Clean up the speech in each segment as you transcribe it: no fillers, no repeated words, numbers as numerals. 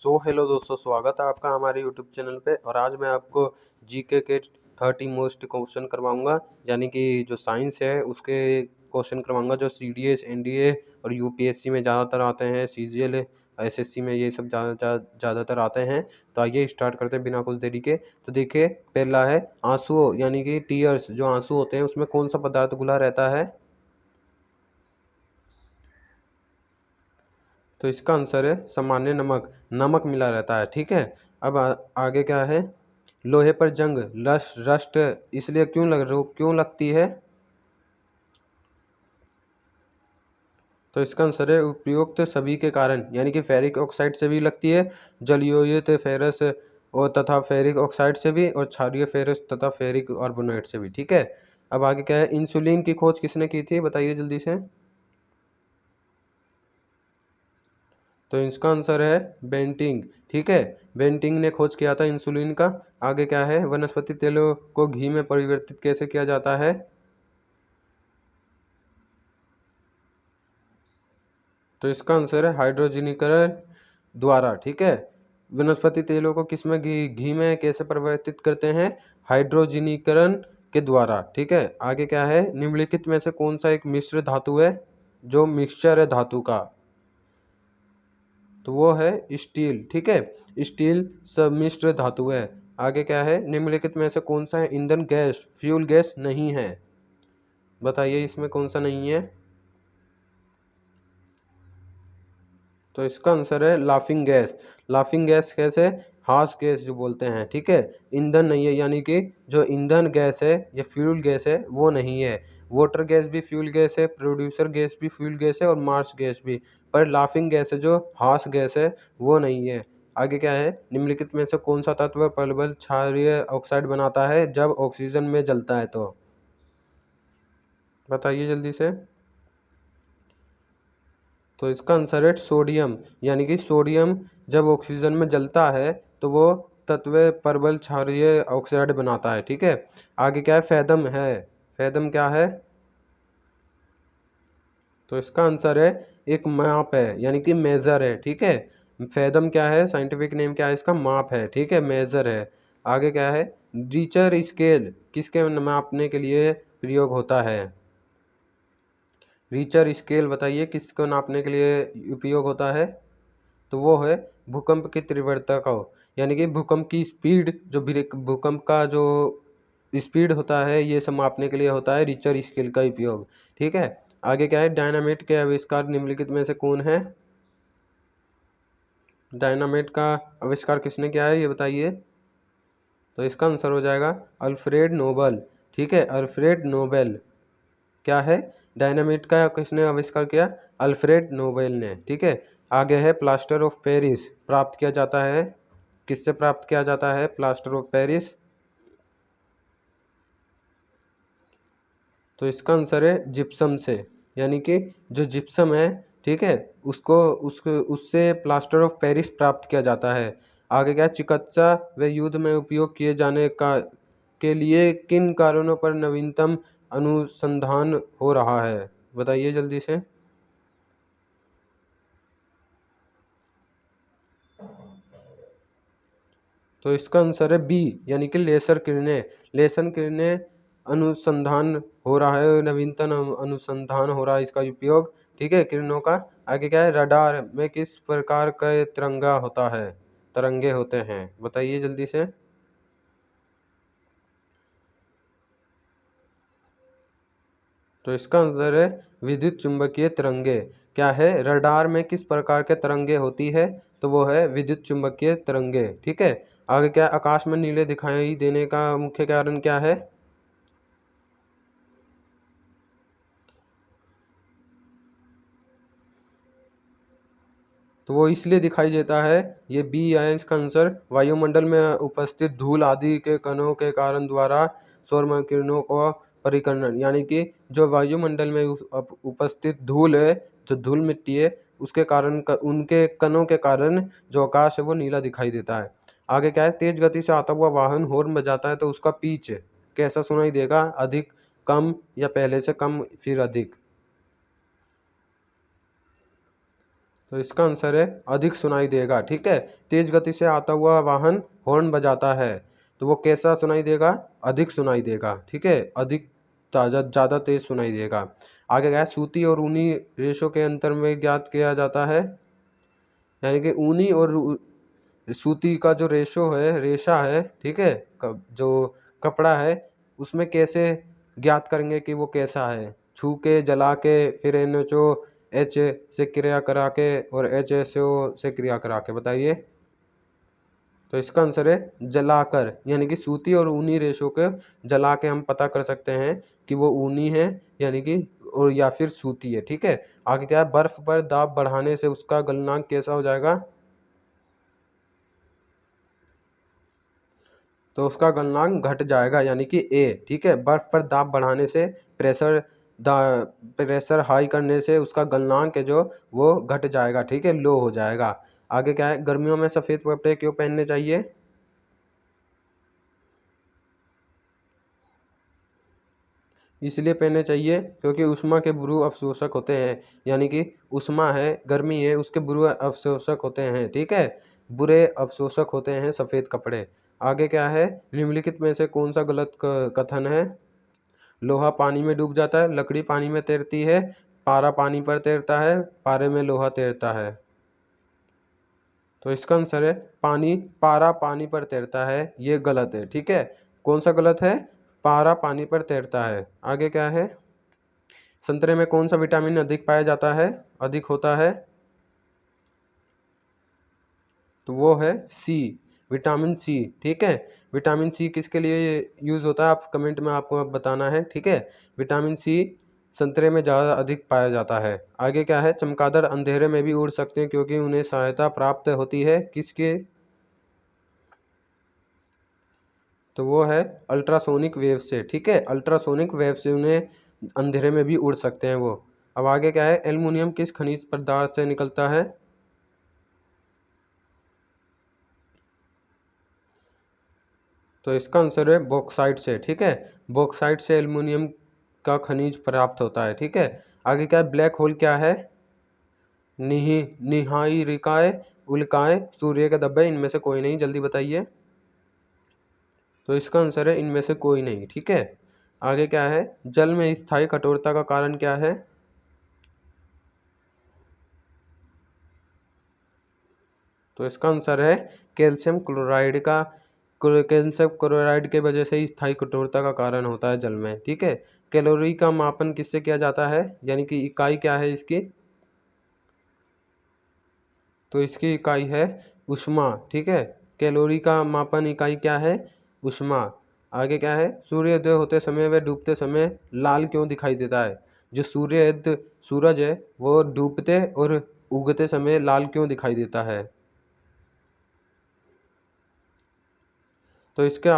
Hello दोस्तों, स्वागत है आपका हमारे यूट्यूब चैनल पे। और आज मैं आपको जीके के 30 मोस्ट क्वेश्चन करवाऊंगा, यानी कि जो साइंस है उसके क्वेश्चन करवाऊंगा जो सीडीएस, एनडीए और यूपीएससी में ज़्यादातर आते हैं, सीजीएल, एसएससी में ये सब ज़्यादातर आते हैं। तो आइए स्टार्ट करते हैं बिना कुछ देरी के। तो देखिए, पहला है आंसू, यानी कि टीयर्स, जो आंसू होते हैं उसमें कौन सा पदार्थ घुला रहता है? तो इसका आंसर है सामान्य नमक। नमक मिला रहता है, ठीक है। अब आगे क्या है? लोहे पर जंग, रस्ट इसलिए क्यों लगती है? तो इसका आंसर है उपयुक्त सभी के कारण, यानी कि फेरिक ऑक्साइड से भी लगती है, जलीयोजित फेरस और तथा फेरिक ऑक्साइड से भी, और क्षारीय फेरस तथा फेरिक कार्बोनेट से भी, ठीक है। अब आगे क्या है? इंसुलिन की खोज किसने की थी? बताइए जल्दी से। तो इसका आंसर है बेंटिंग, ठीक है। बेंटिंग ने खोज किया था इंसुलिन का। आगे क्या है? वनस्पति तेलों को घी में परिवर्तित कैसे किया जाता है? तो इसका आंसर है हाइड्रोजनीकरण द्वारा, ठीक है। वनस्पति तेलों को किस में घी में कैसे परिवर्तित करते हैं? हाइड्रोजनीकरण के द्वारा, ठीक है। आगे क्या है? निम्नलिखित में से कौन सा एक मिश्र धातु है, जो मिक्सचर है धातु का? तो वो है स्टील, ठीक है। स्टील सम्मिश्र धातु है। आगे क्या है? निम्नलिखित में से कौन सा है ईंधन गैस, फ्यूल गैस नहीं है? बताइए इसमें कौन सा नहीं है? तो इसका आंसर है लाफिंग गैस। लाफिंग गैस कैसे? हास गैस जो बोलते हैं, ठीक है। ईंधन नहीं है, यानी कि जो ईंधन गैस है, ये फ्यूल गैस है, वो नहीं है। वाटर गैस भी फ्यूल गैस है, प्रोड्यूसर गैस भी फ्यूल गैस है, और मार्स गैस भी। पर लाफिंग गैस है जो हास गैस है, वो नहीं है। आगे क्या है? निम्नलिखित में से कौन सा तत्व प्रबल क्षारीय ऑक्साइड बनाता है जब ऑक्सीजन में जलता है? तो बताइए जल्दी से। तो इसका आंसर है सोडियम, यानी कि सोडियम जब ऑक्सीजन में जलता है तो वो तत्व प्रबल क्षारीय ऑक्साइड बनाता है, ठीक है। आगे क्या है? फैदम है। फैदम क्या है? तो इसका आंसर है एक माप है, यानी कि मेजर है, ठीक है। फैदम क्या है? साइंटिफिक नेम क्या है इसका? माप है, ठीक है, मेजर है। आगे क्या है? रिचर स्केल किसके नापने के लिए प्रयोग होता है? रिचर स्केल बताइए किसको नापने के लिए उपयोग होता है? तो वो है भूकंप की तीव्रता का, यानी कि भूकंप की स्पीड, जो भूकंप का जो स्पीड होता है, ये सब मापने के लिए होता है रिचर स्केल का उपयोग, ठीक है। आगे क्या है? डायनामाइट के आविष्कार निम्नलिखित में से कौन है? डायनामाइट का आविष्कार किसने किया है, ये बताइए। तो इसका आंसर हो जाएगा अल्फ्रेड नोबल, ठीक है। अल्फ्रेड नोबेल क्या है? डायनामाइट का किसने आविष्कार किया? अल्फ्रेड नोबेल ने, ठीक है। आगे है प्लास्टर ऑफ पेरिस प्राप्त किया जाता है, किससे प्राप्त किया जाता है प्लास्टर ऑफ पेरिस? तो इसका आंसर है जिप्सम से, यानी कि जो जिप्सम है, ठीक है, उसको उससे प्लास्टर ऑफ पेरिस प्राप्त किया जाता है। आगे क्या? चिकित्सा व युद्ध में उपयोग किए जाने का के लिए किन कारणों पर नवीनतम अनुसंधान हो रहा है? बताइए जल्दी से। तो इसका आंसर है बी, यानी कि लेसर किरणें। लेसर किरणें अनुसंधान हो रहा है, नवीनतम अनुसंधान हो रहा है इसका उपयोग, ठीक है, किरणों का। आगे क्या है? रडार में किस प्रकार का तिरंगा होता है, तरंगे होते हैं? बताइए जल्दी से। तो इसका आंसर है विद्युत चुंबकीय तरंगे। क्या है? रडार में किस प्रकार के तरंगे होती है? तो वो है विद्युत चुंबकीय तरंगे, ठीक है। आगे क्या? आकाश में नीले दिखाई देने का मुख्य कारण क्या है? तो वो इसलिए दिखाई देता है, ये बी है इसका आंसर, वायुमंडल में उपस्थित धूल आदि के कणों के कारण द्वारा सौर किरणों को परिकर्णन, यानी कि जो वायुमंडल में उपस्थित धूल है, जो धूल मिट्टी है, उसके कारण उनके कणों के कारण जो आकाश है वो नीला दिखाई देता है। आगे क्या है? तेज गति से आता हुआ वाहन हॉर्न बजाता है तो उसका पिच कैसा सुनाई देगा? अधिक, कम, या पहले से कम फिर अधिक? तो इसका आंसर है अधिक सुनाई देगा। ठीक है, तेज गति से आता हुआ वाहन हॉर्न बजाता है तो वो कैसा सुनाई देगा? अधिक सुनाई देगा। ठीक है, अधिक ताजा ज़्यादा तेज सुनाई देगा। आगे क्या है? सूती और ऊनी रेशों के अंतर में ज्ञात किया जाता है, यानी कि ऊनी और सूती का जो रेशो है, रेशा है, ठीक है, जो कपड़ा है उसमें कैसे ज्ञात करेंगे कि वो कैसा है? छू के, जला के, फिर NaOH से क्रिया करा के और HSO से क्रिया करा के, बताइए। तो इसका आंसर है जलाकर, यानी कि सूती और ऊनी रेशों को जला के हम पता कर सकते हैं कि वो ऊनी है यानी कि और या फिर सूती है। ठीक है, आगे क्या है? बर्फ पर दाब बढ़ाने से उसका गलनांक कैसा हो जाएगा? तो उसका गलनांक घट जाएगा, यानी कि ए। ठीक है, बर्फ पर दाब बढ़ाने से प्रेशर प्रेशर हाई करने से उसका गलनांक है जो वो घट जाएगा। ठीक है, लो हो जाएगा। आगे क्या है? गर्मियों में सफ़ेद कपड़े क्यों पहनने चाहिए? इसलिए पहनने चाहिए क्योंकि ऊष्मा के बुरे अवशोषक होते हैं, यानी कि ऊष्मा है, गर्मी है, उसके बुरे अवशोषक होते हैं। ठीक है, बुरे अवशोषक होते हैं सफ़ेद कपड़े। आगे क्या है? निम्नलिखित में से कौन सा गलत कथन है? लोहा पानी में डूब जाता है, लकड़ी पानी में तैरती है, पारा पानी पर तैरता है, पारे में लोहा तैरता है। तो इसका आंसर है पारा पानी पर तैरता है, ये गलत है। ठीक है, कौन सा गलत है? पारा पानी पर तैरता है। आगे क्या है? संतरे में कौन सा विटामिन अधिक पाया जाता है, अधिक होता है? तो वो है सी, विटामिन सी। ठीक है, विटामिन सी किसके लिए यूज़ होता है? आप कमेंट में आपको बताना है। ठीक है, विटामिन सी संतरे में ज़्यादा अधिक पाया जाता है। आगे क्या है? चमगादड़ अंधेरे में भी उड़ सकते हैं क्योंकि उन्हें सहायता प्राप्त होती है किसके? तो वो है अल्ट्रासोनिक वेव से। ठीक है, अल्ट्रासोनिक वेव से उन्हें अंधेरे में भी उड़ सकते हैं वो। अब आगे क्या है? एल्युमिनियम किस खनिज पदार्थ से निकलता है? तो इसका आंसर है बॉक्साइट से। ठीक है, बॉक्साइट से एल्युमिनियम का खनिज प्राप्त होता है। ठीक है, आगे क्या है? ब्लैक होल क्या है? निहारिकाएं, उल्काएं, सूर्य के धब्बे, इनमें से कोई नहीं, जल्दी बताइए। तो इसका आंसर है इनमें से कोई नहीं। ठीक है, आगे क्या है? जल में स्थायी कठोरता का कारण क्या है? तो इसका आंसर है कैल्शियम क्लोराइड का। कैल्शियम क्लोराइड के वजह से स्थायी कठोरता का कारण होता है जल में। ठीक है, कैलोरी का मापन किससे किया जाता है, यानी कि इकाई क्या है इसकी? तो इसकी इकाई है ऊष्मा। ठीक है, कैलोरी का मापन इकाई क्या है? ऊष्मा। आगे क्या है? सूर्योदय होते समय व डूबते समय लाल क्यों दिखाई देता है? जो सूरज है वो डूबते और उगते समय लाल क्यों दिखाई देता है? तो इसके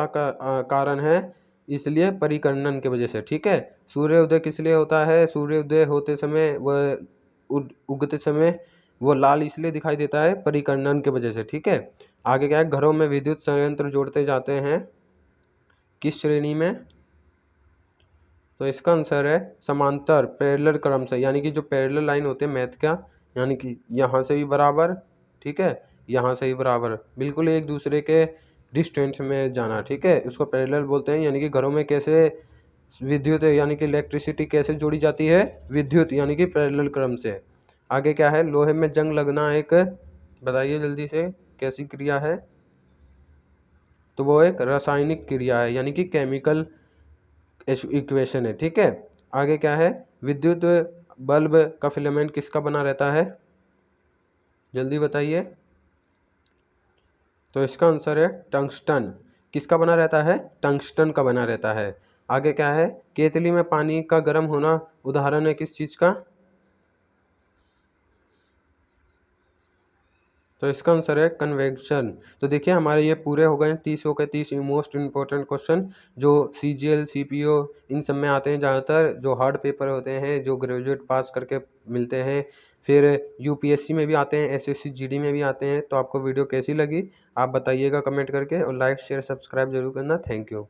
कारण है इसलिए परिकर्णन की वजह से। ठीक है, सूर्योदय किस लिए होता है? सूर्योदय होते समय व उगते समय वो लाल इसलिए दिखाई देता है परिकर्णन की वजह से। ठीक है, आगे क्या है? घरों में विद्युत संयंत्र जोड़ते जाते हैं किस श्रेणी में? तो इसका आंसर है समांतर, पैरेलल क्रम से, यानी कि जो पैरेलल लाइन होते हैं मैथ का, यानी कि यहाँ से भी बराबर, ठीक है, यहाँ से भी बराबर, बिल्कुल एक दूसरे के डिस्टेंस में जाना। ठीक है, उसको पैरेलल बोलते हैं। यानी कि घरों में कैसे विद्युत यानी कि इलेक्ट्रिसिटी कैसे जोड़ी जाती है? विद्युत यानी कि पैरेलल क्रम से। आगे क्या है? लोहे में जंग लगना एक, बताइए जल्दी से, कैसी क्रिया है? तो वो एक रासायनिक क्रिया है, यानी कि केमिकल इक्वेशन है। ठीक है, आगे क्या है? विद्युत बल्ब का फिलामेंट किसका बना रहता है? जल्दी बताइए। तो इसका आंसर है टंगस्टन। किसका बना रहता है? टंगस्टन का बना रहता है। आगे क्या है? केतली में पानी का गर्म होना उदाहरण है किस चीज़ का? तो इसका आंसर है कन्वेक्शन। तो देखिए हमारे ये पूरे हो गए 30 हो गए, 30 मोस्ट इंपॉर्टेंट क्वेश्चन जो CGL CPO इन सब में आते हैं ज़्यादातर, जो हार्ड पेपर होते हैं, जो ग्रेजुएट पास करके मिलते हैं। फिर UPSC में भी आते हैं, SSC GD में भी आते हैं। तो आपको वीडियो कैसी लगी आप बताइएगा कमेंट करके, और लाइक शेयर सब्सक्राइब जरूर करना। Thank you.